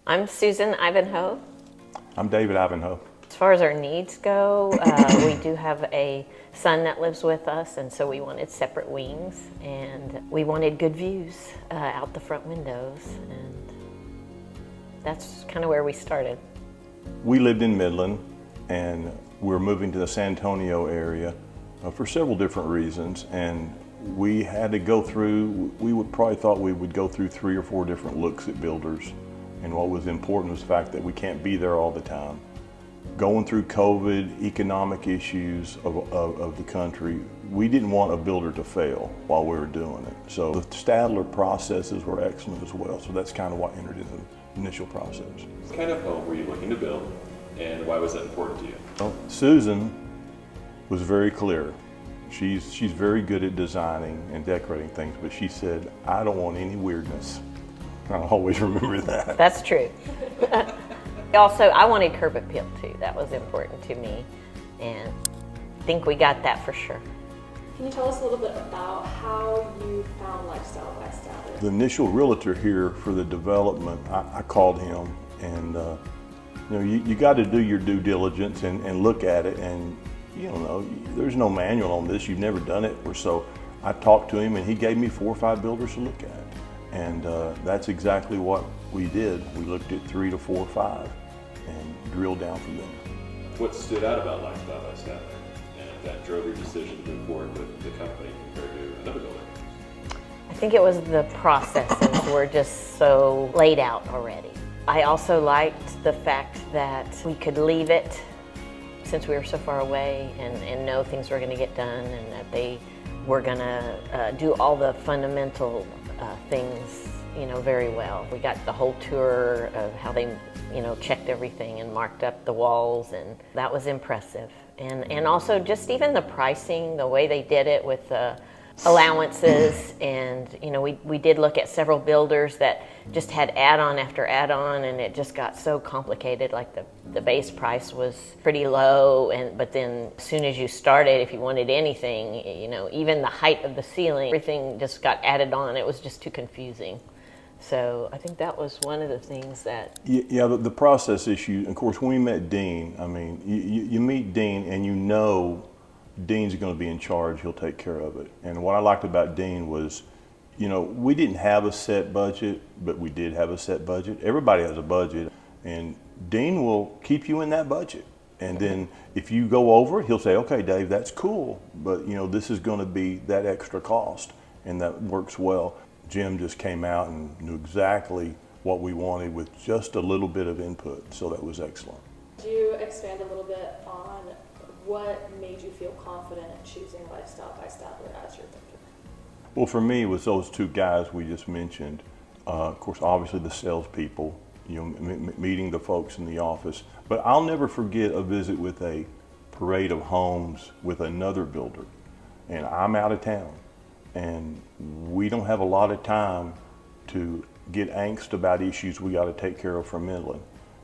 I'm Susan Ivanhoe. I'm David Ivanhoe. As far as our needs go, we do have a son that lives with us, and so we wanted separate wings, and we wanted good views out the front windows, and that's kind of where we started. We lived in Midland, and we're moving to the San Antonio area for several different reasons, and we had to go through, we would probably thought we would go through 3 or 4 different looks at builders, and what was important was the fact that we can't be there all the time. Going through COVID, economic issues of the country, we didn't want a builder to fail while we were doing it. So the Stadler processes were excellent as well, so that's kind of what entered into the initial process. What kind of home were you looking to build, and why was that important to you? Well, Susan was very clear. She's very good at designing and decorating things, but she said, I don't want any weirdness. I'll always remember that. That's true. Also, I wanted curb appeal too. That was important to me, and I think we got that for sure. Can you tell us a little bit about how you found Lifestyle by Stadler? The initial realtor here for the development, I called him, and you got to do your due diligence and look at it, and there's no manual on this. You've never done it, or so I talked to him, and he gave me 4 or 5 builders to look at, and that's exactly what we did. We looked at 3 to 4 or 5 and drilled down from there. What stood out about Lifestyle by Stadler and that drove your decision to move forward with the company compared to another builder? I think it was the processes were just so laid out already. I also liked the fact that we could leave it since we were so far away and know things were going to get done, and that they were going to do all the fundamental things very well. We got the whole tour of how they checked everything and marked up the walls, and that was impressive. And also just even the pricing, the way they did it with the allowances, and we did look at several builders that just had add-on after add-on, and it just got so complicated. Like the base price was pretty low, but then as soon as you started, if you wanted anything, even the height of the ceiling, everything just got added on. It was just too confusing. So I think that was one of the things that... Yeah, the process issue, of course, when we met Dean, I mean, you meet Dean and Dean's going to be in charge, he'll take care of it. And what I liked about Dean was, we didn't have a set budget, but we did have a set budget. Everybody has a budget, and Dean will keep you in that budget. And then if you go over it, he'll say, okay, Dave, that's cool, but this is going to be that extra cost, and that works well. Jim just came out and knew exactly what we wanted with just a little bit of input, so that was excellent. Could you expand a little bit on what made you feel confident in choosing Lifestyle by Stadler as your builder? Well, for me, it was those 2 guys we just mentioned. Of course, obviously the salespeople, meeting the folks in the office. But I'll never forget a visit with a parade of homes with another builder, and I'm out of town. And we don't have a lot of time to get angst about issues we got to take care of from Midland.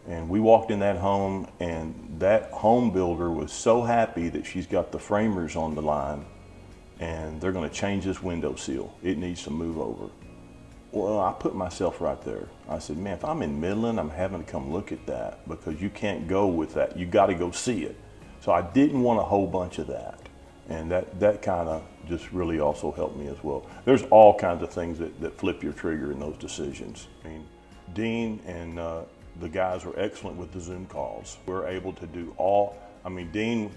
And we walked in that home, and that home builder was so happy that she's got the framers on the line, and they're going to change this window seal. It needs to move over. Well, I put myself right there. I said, man, if I'm in Midland, I'm having to come look at that, because you can't go with that. You got to go see it. So I didn't want a whole bunch of that. And that kind of just really also helped me as well. There's all kinds of things that flip your trigger in those decisions. I mean, Dean and the guys were excellent with the Zoom calls. We're able to do Dean,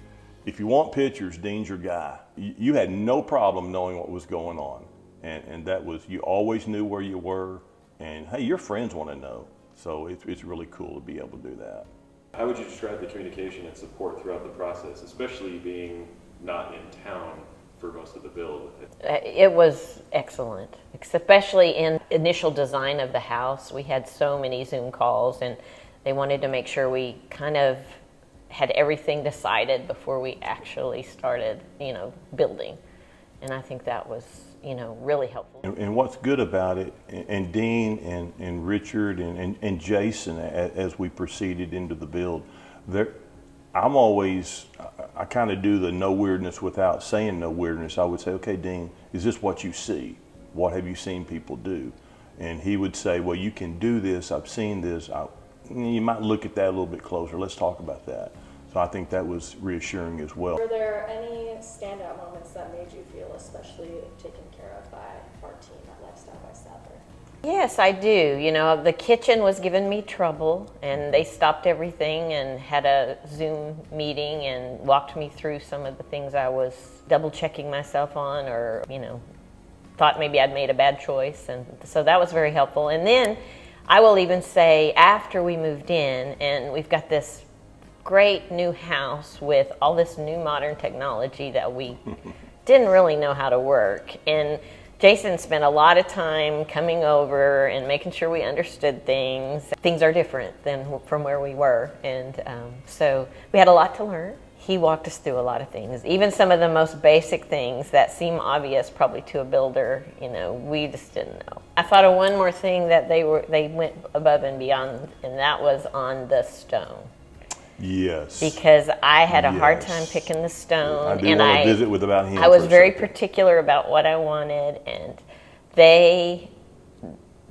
if you want pictures, Dean's your guy. You had no problem knowing what was going on. And that was, you always knew where you were, and hey, your friends want to know. So it's really cool to be able to do that. How would you describe the communication and support throughout the process, especially being not in town for most of the build? It was excellent, especially in initial design of the house. We had so many Zoom calls, and they wanted to make sure we kind of had everything decided before we actually started, building. And I think that was, really helpful. And what's good about it, and Dean and Richard and Jason, as we proceeded into the build, I kind of do the no weirdness without saying no weirdness. I would say, okay, Dean, is this what you see? What have you seen people do? And he would say, well, you can do this. I've seen this. you might look at that a little bit closer. Let's talk about that. So I think that was reassuring as well. Were there any standout moments that made you feel especially taken care of by our team at Lifestyle by Stadler? Yes, I do. You know, the kitchen was giving me trouble, and they stopped everything and had a Zoom meeting and walked me through some of the things I was double checking myself on, or, you know, thought maybe I'd made a bad choice. And so that was very helpful. And then I will even say, after we moved in and we've got this great new house with all this new modern technology that we didn't really know how to work. And Jason spent a lot of time coming over and making sure we understood things. Things are different than from where we were. And so we had a lot to learn. He walked us through a lot of things, even some of the most basic things that seem obvious probably to a builder, you know, we just didn't know. I thought of one more thing that they went above and beyond, and that was on the stone. Yes. Because I had a hard Yes. time picking the stone. I do want to visit with about him. I was for a very second. particular about what I wanted, and they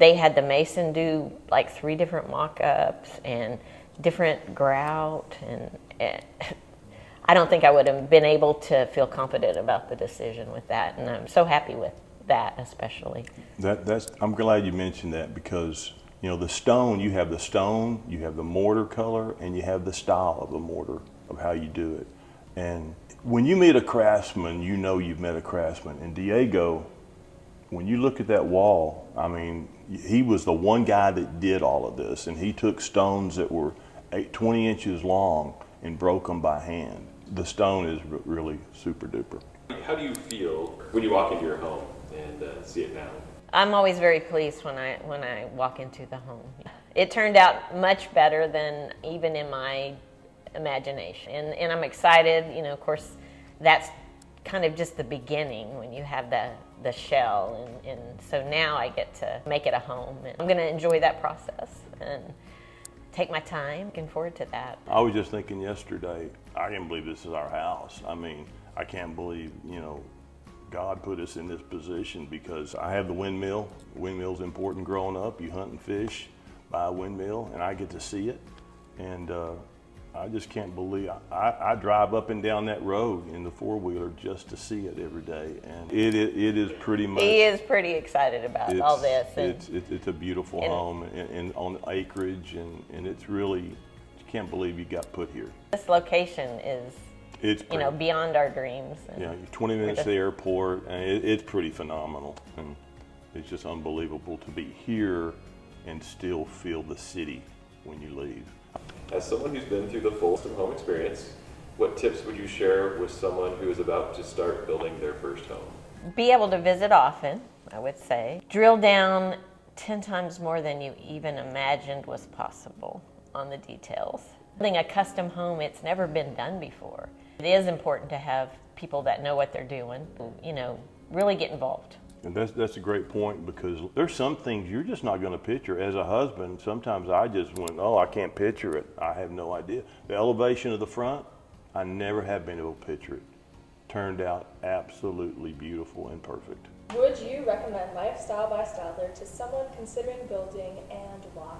had the mason do like 3 different mock-ups and different grout, and I don't think I would have been able to feel confident about the decision with that, and I'm so happy with that especially. I'm glad you mentioned that, because you know, the stone, you have the mortar color, and you have the style of the mortar, of how you do it. And when you meet a craftsman, you know you've met a craftsman. And Diego, when you look at that wall, I mean, he was the one guy that did all of this, and he took stones that were 20 inches long and broke them by hand. The stone is really super duper. How do you feel when you walk into your home and see it now? I'm always very pleased when I walk into the home. It turned out much better than even in my imagination, and I'm excited. You know, of course, that's kind of just the beginning when you have the shell, and so now I get to make it a home, and I'm going to enjoy that process and take my time. Looking forward to that. I was just thinking yesterday, I can't believe this is our house. I mean, I can't believe, you know, God put us in this position, because I have the windmill. Windmill's important growing up. You hunt and fish by a windmill, and I get to see it. And I just can't believe, I drive up and down that road in the 4-wheeler just to see it every day. And it is pretty much. He is pretty excited about all this. It's a beautiful home and on acreage, and it's really, you can't believe you got put here. This location is, It's you know, beyond our dreams. yeah, you're 20 minutes to the airport, and it's pretty phenomenal, and it's just unbelievable to be here and still feel the city when you leave. As someone who's been through the full home experience, what tips would you share with someone who is about to start building their first home? Be able to visit often, I would say. Drill down 10 times more than you even imagined was possible on the details. Building a custom home, it's never been done before. It is important to have people that know what they're doing, you know, really get involved. And that's a great point, because there's some things you're just not going to picture. As a husband, sometimes I just went, oh, I can't picture it. I have no idea. The elevation of the front, I never have been able to picture it. Turned out absolutely beautiful and perfect. Would you recommend Lifestyle by Stadler to someone considering building, and why?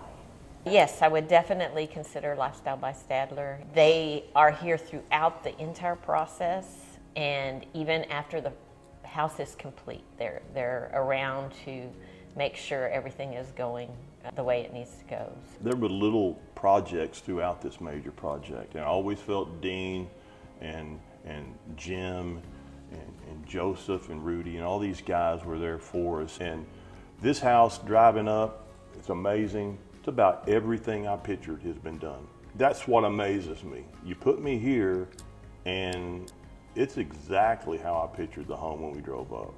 Yes, I would definitely consider Lifestyle by Stadler. They are here throughout the entire process, and even after the house is complete, they're around to make sure everything is going the way it needs to go. There were little projects throughout this major project, and I always felt Dean and Jim and Joseph and Rudy and all these guys were there for us. And this house, driving up, it's amazing. It's about everything I pictured has been done. That's what amazes me. You put me here, and it's exactly how I pictured the home when we drove up.